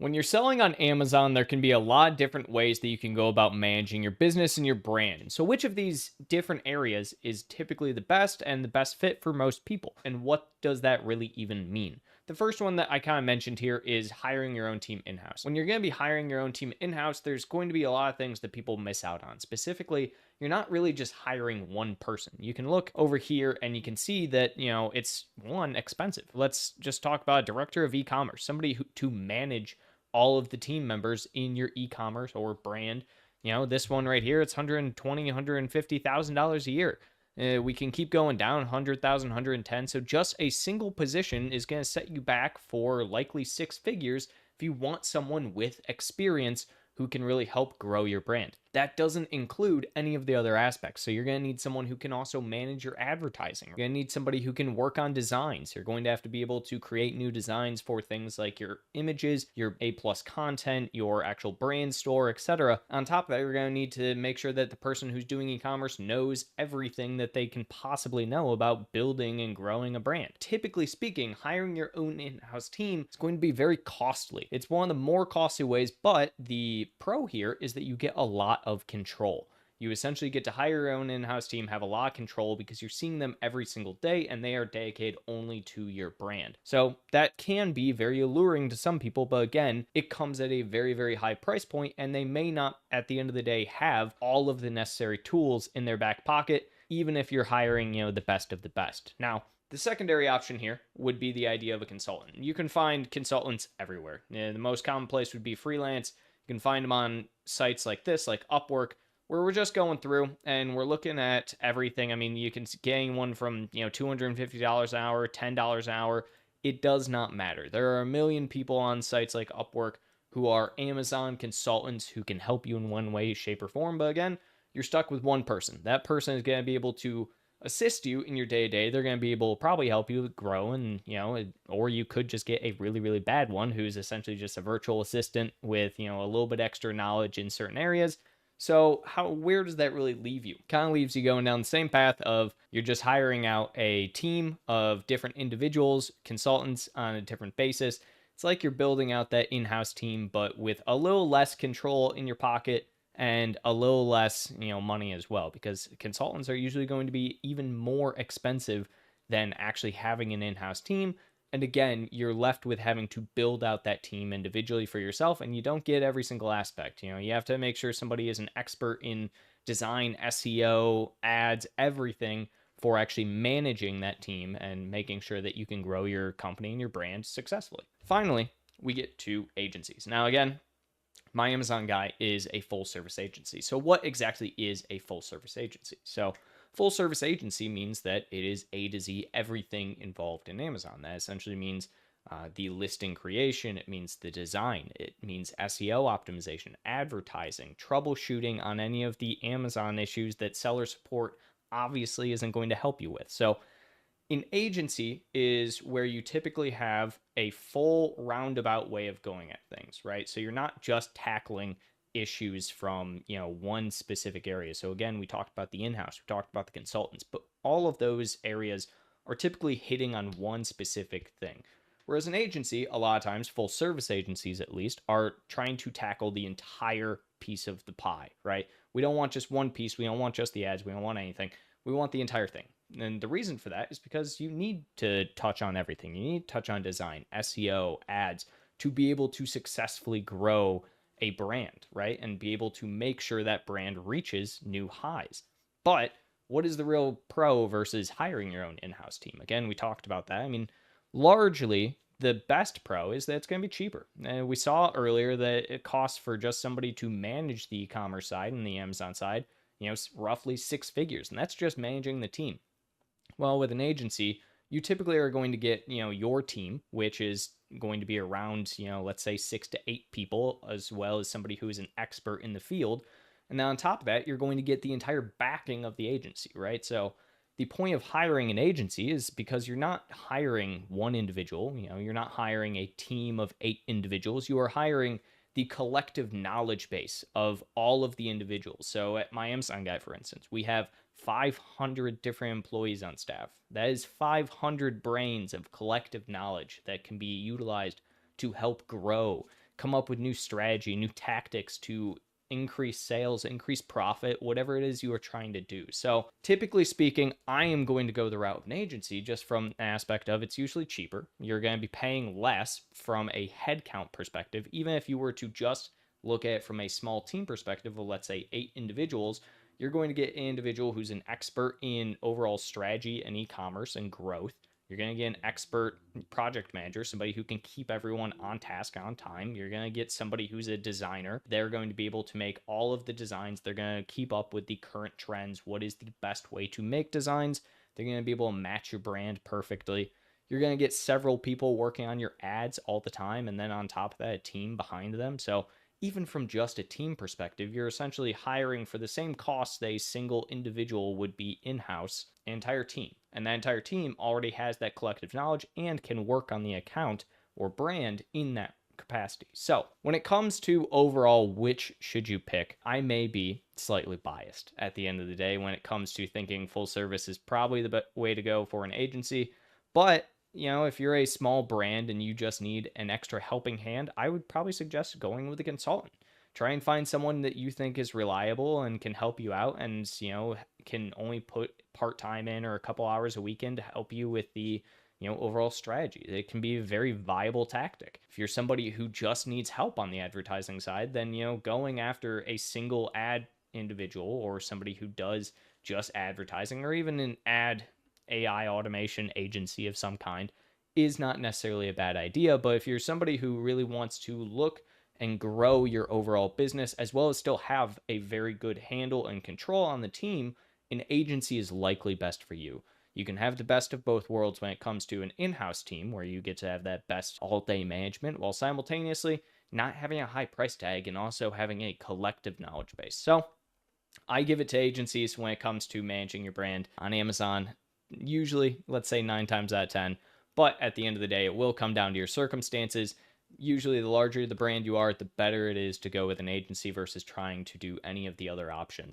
When you're selling on Amazon, there can be a lot of different ways that you can go about managing your business and your brand. So, which of these different areas is typically the best and the best fit for most people? And what does that really even mean? The first one that I kind of mentioned here is hiring your own team in house. When you're going to be hiring your own team in house, there's going to be a lot of things that people miss out on. Specifically, you're not really just hiring one person. You can look over here and you can see that, it's one, expensive. Let's just talk about a director of e-commerce, somebody to manage all of the team members in your e-commerce or brand. This one right here, it's $120,000, $150,000 a year. We can keep going down 100,000, 110. So just a single position is going to set you back for likely six figures if you want someone with experience who can really help grow your brand. That doesn't include any of the other aspects. So you're going to need someone who can also manage your advertising. You're going to need somebody who can work on designs. You're going to have to be able to create new designs for things like your images, your A+ content, your actual brand store, etc. On top of that, you're going to need to make sure that the person who's doing e-commerce knows everything that they can possibly know about building and growing a brand. Typically speaking, hiring your own in-house team is going to be very costly. It's one of the more costly ways, but the pro here is that you get a lot of control. You essentially get to hire your own in-house team, have a lot of control because you're seeing them every single day and they are dedicated only to your brand. So that can be very alluring to some people, but again, it comes at a very, very high price point and they may not, at the end of the day, have all of the necessary tools in their back pocket, even if you're hiring, the best of the best. Now, the secondary option here would be the idea of a consultant. You can find consultants everywhere. The most common place would be Freelance. You can find them on sites like this, like Upwork, where we're just going through and we're looking at everything. I mean, you can gain one from, $250 an hour, $10 an hour. It does not matter. There are a million people on sites like Upwork who are Amazon consultants who can help you in one way, shape, or form. But again, you're stuck with one person. That person is going to be able to assist you in your day to day. They're going to be able to probably help you grow, and or you could just get a really, really bad one who's essentially just a virtual assistant with a little bit extra knowledge in certain areas. So where does that really leave you? Kind of leaves you going down the same path of you're just hiring out a team of different individuals, consultants on a different basis. It's like you're building out that in-house team, but with a little less control in your pocket and a little less, money as well, because consultants are usually going to be even more expensive than actually having an in-house team. And again, you're left with having to build out that team individually for yourself, and you don't get every single aspect. You have to make sure somebody is an expert in design, SEO, ads, everything for actually managing that team and making sure that you can grow your company and your brand successfully. Finally, we get to agencies. Now, again, my Amazon guy is a full service agency. So what exactly is a full service agency? So full service agency means that it is A to Z, everything involved in Amazon. That essentially means the listing creation. It means the design. It means SEO optimization, advertising, troubleshooting on any of the Amazon issues that seller support obviously isn't going to help you with. So an agency is where you typically have a full roundabout way of going at things, right? So you're not just tackling issues from, one specific area. So again, we talked about the in-house, we talked about the consultants, but all of those areas are typically hitting on one specific thing. Whereas an agency, a lot of times, full service agencies at least, are trying to tackle the entire piece of the pie, right? We don't want just one piece. We don't want just the ads. We don't want anything. We want the entire thing. And the reason for that is because you need to touch on everything. You need to touch on design, SEO, ads to be able to successfully grow a brand, right? And be able to make sure that brand reaches new highs. But what is the real pro versus hiring your own in-house team? Again, we talked about that. I mean, largely the best pro is that it's going to be cheaper. And we saw earlier that it costs for just somebody to manage the e-commerce side and the Amazon side, roughly six figures. And that's just managing the team. Well, with an agency, you typically are going to get, your team, which is going to be around, let's say 6 to 8 people, as well as somebody who is an expert in the field. And then on top of that, you're going to get the entire backing of the agency, right? So the point of hiring an agency is because you're not hiring one individual, you're not hiring a team of 8 individuals. You are hiring the collective knowledge base of all of the individuals. So at my Amazon guy, for instance, we have 500 different employees on staff. That is 500 brains of collective knowledge that can be utilized to help grow come up with new strategy, new tactics to increase sales, increase profit, whatever it is you are trying to do. So typically speaking, I am going to go the route of an agency just from an aspect of it's usually cheaper. You're going to be paying less from a headcount perspective, even if you were to just look at it from a small team perspective of, let's say, 8 individuals. You're going to get an individual who's an expert in overall strategy and e-commerce and growth. You're going to get an expert project manager, somebody who can keep everyone on task on time. You're going to get somebody who's a designer. They're going to be able to make all of the designs. They're going to keep up with the current trends. What is the best way to make designs? They're going to be able to match your brand perfectly. You're going to get several people working on your ads all the time. And then on top of that, a team behind them. So even from just a team perspective, you're essentially hiring for the same costs that a single individual would be in-house, an entire team. And that entire team already has that collective knowledge and can work on the account or brand in that capacity. So when it comes to overall, which should you pick, I may be slightly biased at the end of the day when it comes to thinking full service is probably the way to go for an agency. But if you're a small brand and you just need an extra helping hand, I would probably suggest going with a consultant. Try and find someone that you think is reliable and can help you out and, can only put part-time in or a couple hours a weekend to help you with the, overall strategy. It can be a very viable tactic. If you're somebody who just needs help on the advertising side, then, going after a single ad individual or somebody who does just advertising or even an ad AI automation agency of some kind is not necessarily a bad idea. But if you're somebody who really wants to look and grow your overall business, as well as still have a very good handle and control on the team, an agency is likely best for you. You can have the best of both worlds when it comes to an in-house team where you get to have that best all-day management while simultaneously not having a high price tag and also having a collective knowledge base. So I give it to agencies when it comes to managing your brand on Amazon. Usually, let's say 9 times out of 10. But at the end of the day, it will come down to your circumstances. Usually, the larger the brand you are, the better it is to go with an agency versus trying to do any of the other options.